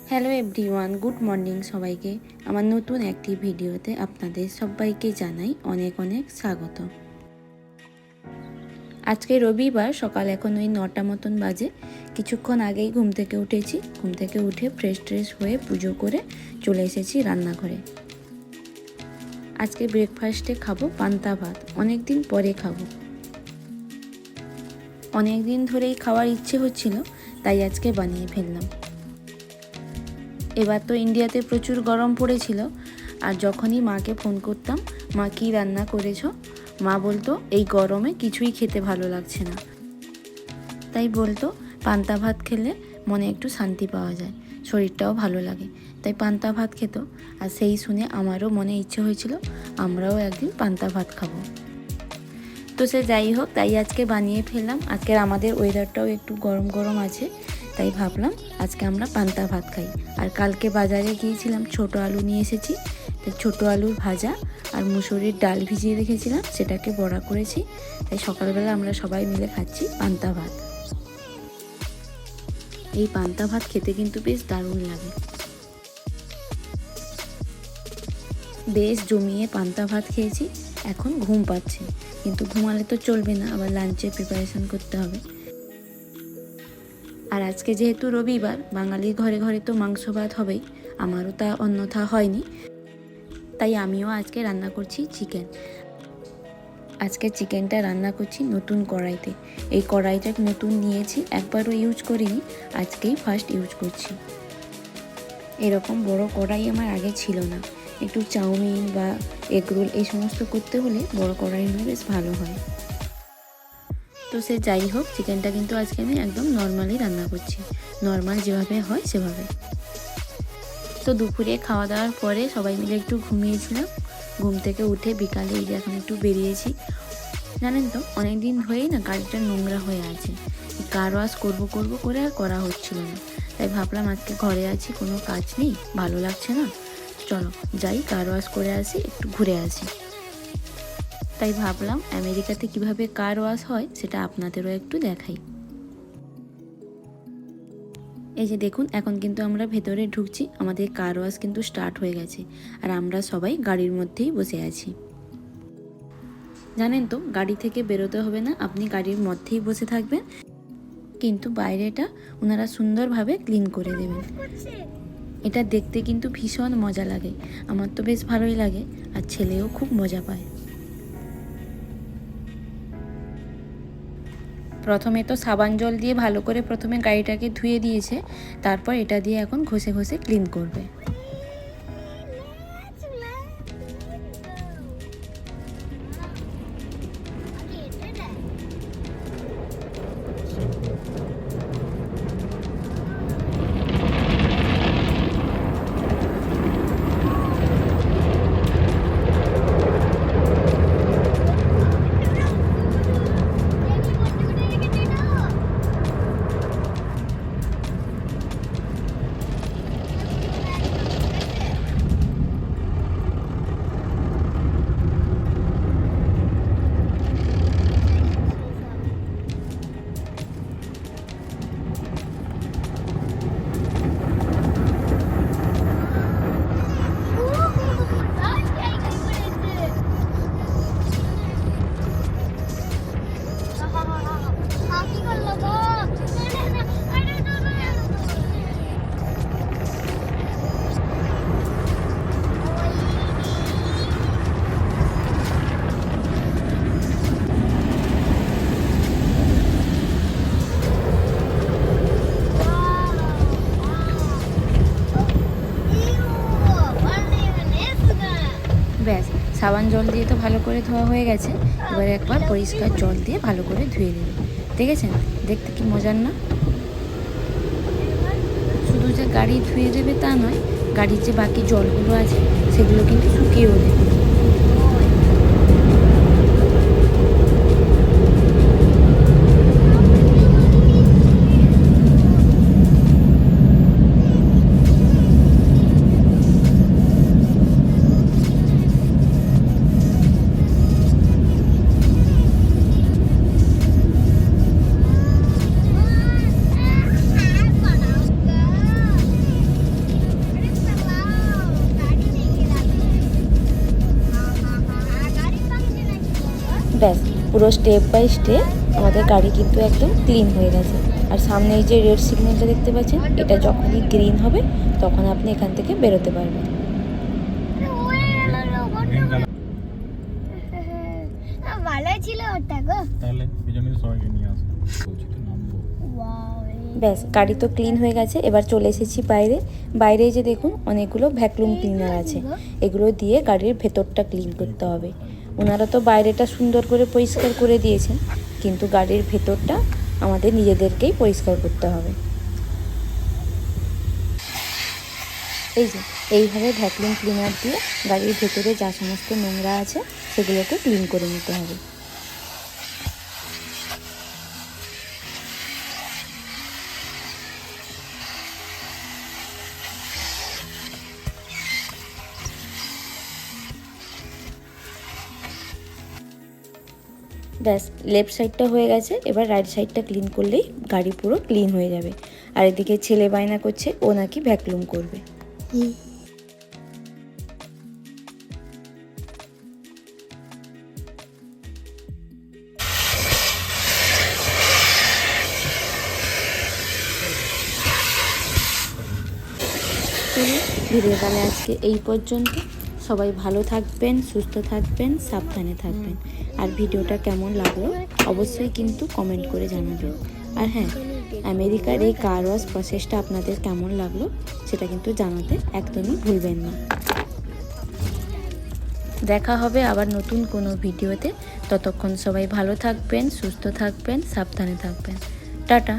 Hello everyone, good morning সবাইকে। আমার নতুন একটি ভিডিওতে আপনাদের সবাইকে জানাই অনেক অনেক স্বাগত। আজকে রবিবার, সকাল এখন ওই 9টা মতন বাজে। কিছুক্ষণ আগেই ঘুম থেকে উঠেছি। ঘুম থেকে উঠে ফ্রেশ হয়ে পুজো করে চলে এসেছি রান্নাঘরে। আজকে ব্রেকফাস্টে খাবো পান্তা ভাত। অনেক দিন পরে খাবো। অনেক দিন ধরেই খাওয়ার ইচ্ছে হচ্ছিল, তাই আজকে বানিয়ে ফেললাম। এবার তো ইন্ডিয়াতে প্রচুর গরম পড়েছিল, আর যখনই মাকে ফোন করতাম, মা কী রান্না করেছো, মা বলতো এই গরমে কিছুই খেতে ভালো লাগছে না। তাই বলতো পান্তা ভাত খেলে মনে একটু শান্তি পাওয়া যায়, শরীরটাও ভালো লাগে। তাই পান্তা ভাত খেত, আর সেই শুনে আমারও মনে ইচ্ছে হয়েছিল আমরাও একদিন পান্তা ভাত খাবো। তো সে যাই হোক, তাই আজকে বানিয়ে ফেললাম। আজকের আমাদের ওয়েদারটাও একটু গরম গরম আছে, তাই ভাবলাম আজকে আমরা পান্তা ভাত খাই। আর কালকে বাজারে গিয়েছিলাম, ছোট আলু নিয়ে এসেছি। তাই ছোটো আলুর ভাজা আর মুসুরির ডাল ভিজিয়ে রেখেছিলাম, সেটাকে বড়া করেছি। তাই সকালবেলা আমরা সবাই মিলে খাচ্ছি পান্তা ভাত। এই পান্তা ভাত খেতে কিন্তু বেশ দারুণ লাগে। বেশ জমিয়ে পান্তা ভাত খেয়েছি, এখন ঘুম পাচ্ছে। কিন্তু ঘুমালে তো চলবে না, আবার লাঞ্চের প্রিপারেশন করতে হবে। আর আজকে যেহেতু রবিবার, বাঙালির ঘরে ঘরে তো মাংস ভাত হবেই, আমারও তা অন্যথা হয়নি। তাই আমিও আজকে রান্না করছি চিকেন। আজকে চিকেনটা রান্না করছি নতুন কড়াইতে। এই কড়াইটা নতুন নিয়েছি, একবারও ইউজ করিনি, আজকেই ফার্স্ট ইউজ করছি। এরকম বড় কড়াই আমার আগে ছিল না। একটু চাউমিন বা এগরোল এই সমস্ত করতে হলে বড় কড়াই হলে বেশ ভালো হয়। তো সে যাই হোক, চিকেনটা কিন্তু আজকে আমি একদম নর্মালি রান্না করছি, নর্মাল যেভাবে হয় সেভাবে। তো দুপুরে খাওয়া দাওয়ার পরে সবাই মিলে একটু ঘুমিয়েছিলাম। ঘুম থেকে উঠে বিকালে এই যে এখন একটু বেরিয়েছি। জানেন তো, অনেক দিন ধরেই না গাড়িটা নোংরা হয়ে আছে। কার ওয়াশ করবো করে আর করা হচ্ছিল না। তাই ভাবলাম আজকে ঘরে আছি, কোনো কাজ নেই, ভালো লাগছে না, চলো যাই কার ওয়াশ করে আসি, একটু ঘুরে আসি। তাই ভাবলাম আমেরিকাতে কিভাবে কার ওয়াশ হয় সেটা আপনাদেরও একটু দেখাই। এই যে দেখুন, এখন কিন্তু আমরা ভেতরে ঢুকছি। আমাদের কার ওয়াশ কিন্তু স্টার্ট হয়ে গেছে, আর আমরা সবাই গাড়ির মধ্যেই বসে আছি। জানেন তো, গাড়ি থেকে বেরোতে হবে না, আপনি গাড়ির মধ্যেই বসে থাকবেন, কিন্তু বাইরেটা ওনারা সুন্দরভাবে ক্লিন করে দেবেন। এটা দেখতে কিন্তু ভীষণ মজা লাগে, আমার তো বেশ ভালোই লাগে, আর ছেলেও খুব মজা পায়। প্রথমে তো সাবান জল দিয়ে ভালো করে প্রথমে গাড়িটাকে ধুয়ে দিয়েছে, তারপর এটা দিয়ে এখন ঘষে ঘষে ক্লিন করবে। ব্যাস, সাবান জল দিয়ে তো ভালো করে ধোয়া হয়ে গেছে। এবার একবার পরিষ্কার জল দিয়ে ভালো করে ধুয়ে নেবে। দেখেছেন, দেখতে কি মজার না? শুধু যে গাড়ি ধুয়ে দেবে তা নয়, গাড়ির যে বাকি জলগুলো আছে সেগুলো কিন্তু শুকিয়েও দেবে। ব্যাস, পুরো স্টেপ বাই স্টেপ আমাদের গাড়ি কিন্তু একদম ক্লিন হয়ে গেছে। আর সামনে এই যে রেড সিগন্যালটা দেখতে পাচ্ছেন, এটা যখনই গ্রিন হবে তখন আপনি এখান থেকে বেরোতে পারবেন। ভালোই ছিল ওটা গো। তাহলে এই জন্য সবাইকে নিয়ে আসবো, বলছি তো নামবো। ব্যাস, গাড়ি তো ক্লিন হয়ে গেছে। এবার চলে এসেছি বাইরে। বাইরে যে দেখুন অনেকগুলো ভ্যাকুয়াম ক্লিনার আছে, এগুলো দিয়ে গাড়ির ভেতরটা ক্লিন করতে হবে। ওনারা তো বাইরেটা সুন্দর করে পরিষ্কার করে দিয়েছেন, কিন্তু গাড়ির ভেতরটা আমাদের নিজেদেরকেই পরিষ্কার করতে হবে। এই যে এইভাবে ভ্যাকুয়াম ক্লিনার দিয়ে গাড়ির ভেতরে যা সমস্ত নোংরা আছে সেগুলোকে ক্লিন করে নিতে হবে। ব্যাস, লেফট সাইডটা হয়ে গেছে। এবার রাইট সাইডটা ক্লিন করলেই গাড়ি পুরো ক্লিন হয়ে যাবে। আর এদিকে ছেলে বায়না করছে ও নাকি ভ্যাকুয়াম করবে। ভিডিওটা আজকে এই পর্যন্ত। সবাই ভালো থাকবেন, সুস্থ থাকবেন, সাবধানে থাকবেন। আর ভিডিওটা কেমন লাগলো অবশ্যই কিন্তু কমেন্ট করে জানাবেন। আর হ্যাঁ, আমেরিকার এই কার ওয়াশ প্রসেসটা আপনাদের কেমন লাগলো সেটা কিন্তু জানাতে একদমই ভুলবেন না। দেখা হবে আবার নতুন কোনো ভিডিওতে। ততক্ষণ সবাই ভালো থাকবেন, সুস্থ থাকবেন, সাবধানে থাকবেন। টাটা।